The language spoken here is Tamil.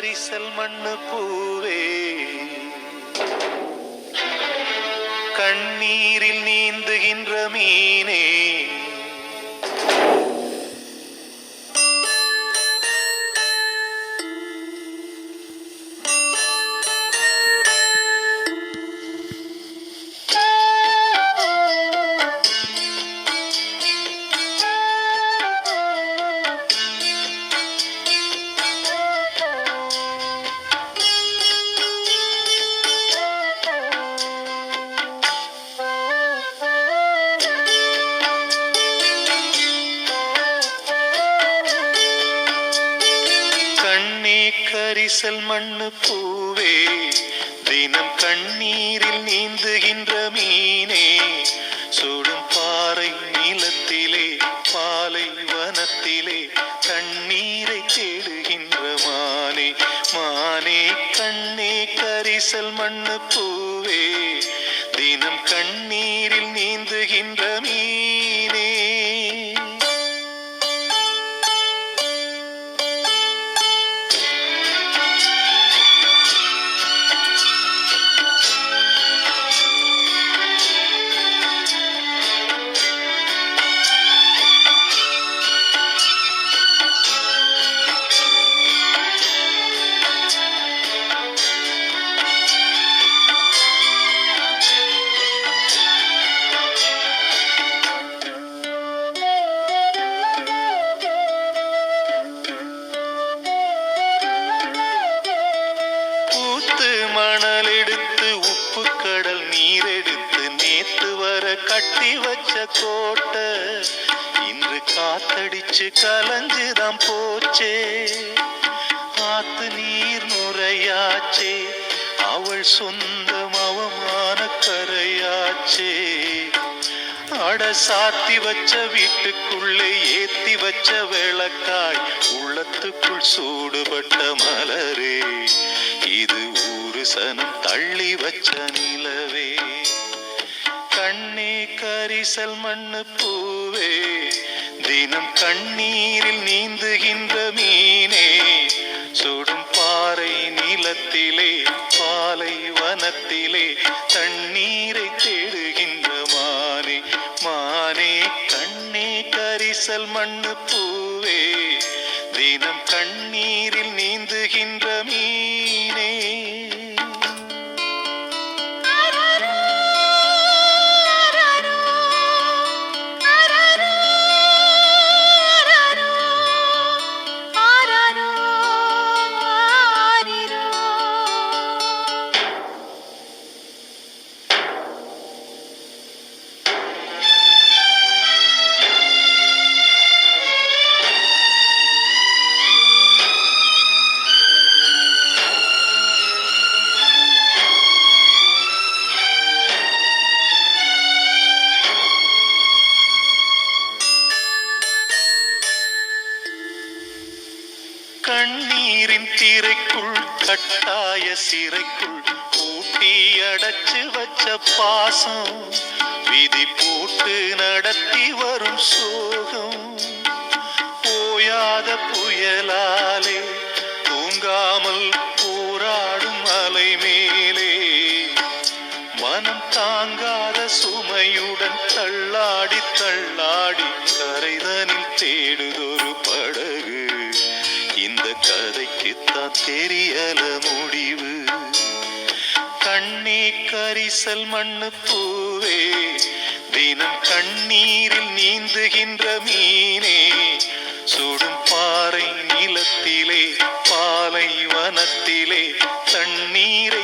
கரிசல் மண்ணு பூவே, கண்ணீரில் நீந்துகின்ற மீனே, கரிசல் மண்ணு பூவே, தினம் கண்ணீரில் நீந்துகின்ற மீனே, சுடும் பாறை நிலத்திலே பாலை வனத்திலே தண்ணீரை தேடுகின்ற மானே, மானே கண்ணே கரிசல் மண்ணு பூவே, தினம் கண்ணீரில் நீந்துகின்ற மீனே. மணல் எடுத்து உப்பு கடல் நீர் எடுத்து நேத்து வர கட்டி வச்ச கோட்டை இன்று காத்தடிச்சு கலஞ்சுதான் போச்சே, காத்து நீர் நுரையாச்சே, அவள் சொந்தம் அவமான கரையாச்சே, அட சாத்தி வச்ச வீட்டுக்குள்ளே ஏத்தி வச்ச விளக்காய் உள்ளத்துக்குள் சூடுபட்ட மலரே, இது ஊரு சனம் தள்ளி வச்ச நிலவே, கண்ணே கரிசல் மண்ணு பூவே, தினம் கண்ணீரில் நீந்துகின்ற மீனே, சுடும் பாறை நிலத்திலே பாலை வனத்திலே தண்ணீரை தேடுகின்ற மானே, மானே கண்ணே கரிசல் மண்ணு பூவே, தினம் கண்ணீரில் நீந்துகின்ற மீனே. கண்ணீரின் திரைக்குள் கட்டாய சிறைக்குள் பூட்டி அடைச்சு வச்ச பாசம், விதி போட்டு நடத்தி வரும் சோகம், போயாத புயலாலே தூங்காமல் போராடும் அலை மேலே, மனம் தாங்காத சுமையுடன் தள்ளாடி தள்ளாடி கரைதனில் தேடுதொரு படகு, இந்த கதைக்குத்தான் தெரியல முடிவு, கண்ணே கரிசல் மண்ணு பூவே, தினம் கண்ணீரில் நீந்துகின்ற மீனே, சுடும் பாறை நிலத்திலே பாலை வனத்திலே தண்ணீரை